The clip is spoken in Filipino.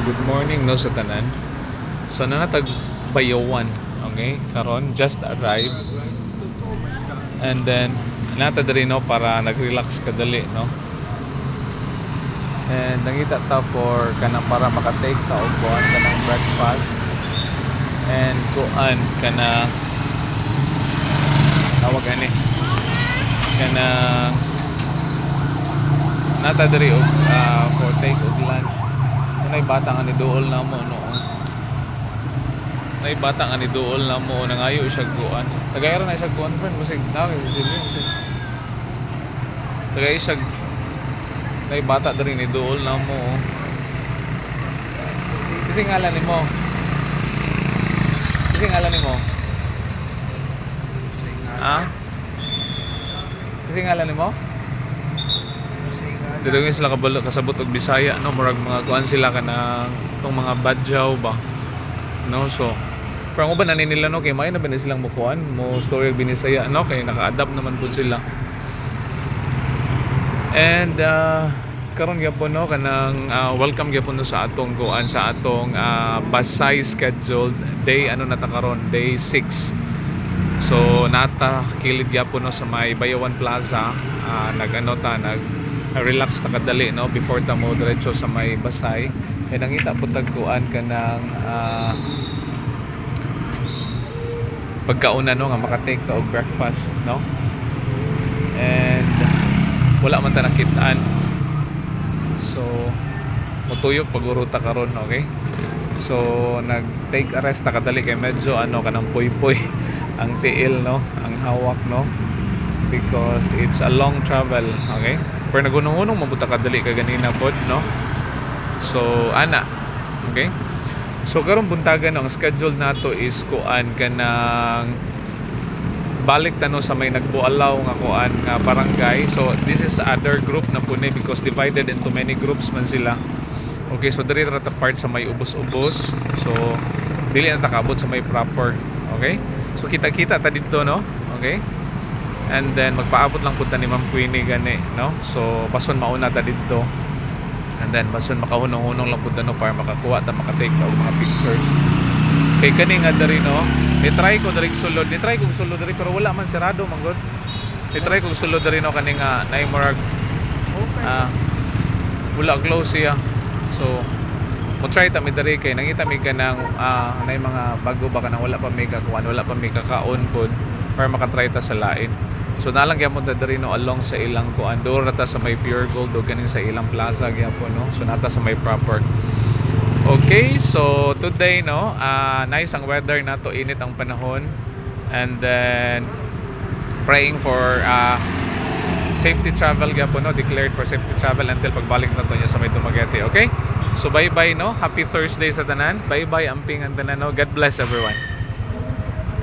So good morning no sa tanan. So nanatag Bayawan, okay? Karon just arrived and then nata diri no para nag-relax kadali no. And nangita ta for kanang para maka-take ta og kuan kanang breakfast and kuan kana tawag ani kana nata diri og for take og lunch. Nay bata nga ni duol na mo no. Nay bata nga ni duol na mo nangayo siya kuan. Tagayra na siya kuan friend musig daw musig. Tagay siya nay bata diri ni duol na mo. Kasi ngalan nimo. Kasi ngalan nimo. Ah? Kasi ngalan nimo? Dito nga sila kabalo kasabot og Bisaya no murag mga kuan sila kanang tong mga badjaw ba no so parang uban ani nila no kay may na ba silang mukuan mo story og Binisaya no kay naka-adapt naman pud sila and karon gyapon no kanang welcome gyapon no sa atong kuan sa atong Basay scheduled day ano nata karon day 6 so nata kilid gyapon no sa may Bayawan Plaza nag-ano ta relax ta kadali no before ta mo diretso sa may Basay eh nangita po tagkuan ka ng pagkauna no nga makatake ta og breakfast no and wala man ta nakitaan so mutuyok paguruta karon okay so nag take a rest ta kadali kay medyo ano kanang puy-puy ang tiil no ang hawak no because it's a long travel okay pero nagunong-unong mabuta kadali ka ganina pod no so ana okay so karon buntagan no, ang schedule nato is kuan kanang balik ta no sa may nagbualaw nga kuan nga barangay so this is other group na puni because divided into many groups man sila okay so diri ra ta part sa may ubos-ubos so dili na ta kabot sa may proper okay so kita-kita ta dito no okay and then magpaabot lang punta ni Ma'am Queenie gani no so bason mauna ta dito and then bason makahunong-hunong lang punta no para makakuha ta makatake ta og mga pictures kay kani nga diri no ni-try ko diri sulod ni-try kog sulod diri pero wala man sirado man gud ni-try kog sulod diri no kani nga nay murag wala close siya so mo try ta mi diri kay nangita mi kanang nay mga bago ba kanang wala pa mi kakuan wala pa mi kakaon pod para makatry ta sa lain so nalang gyapon ta diri no along sa ilang kuan do rata sa may Pure Gold o ganing sa ilang plaza gyapon no so nata sa may proper okay so today no nice ang weather nato init ang panahon and then praying for safety travel gyapon no declared for safety travel until pagbalik nato nya sa may Dumaguete okay so bye bye no happy Thursday sa tanan bye bye amping ang tanan no God bless everyone.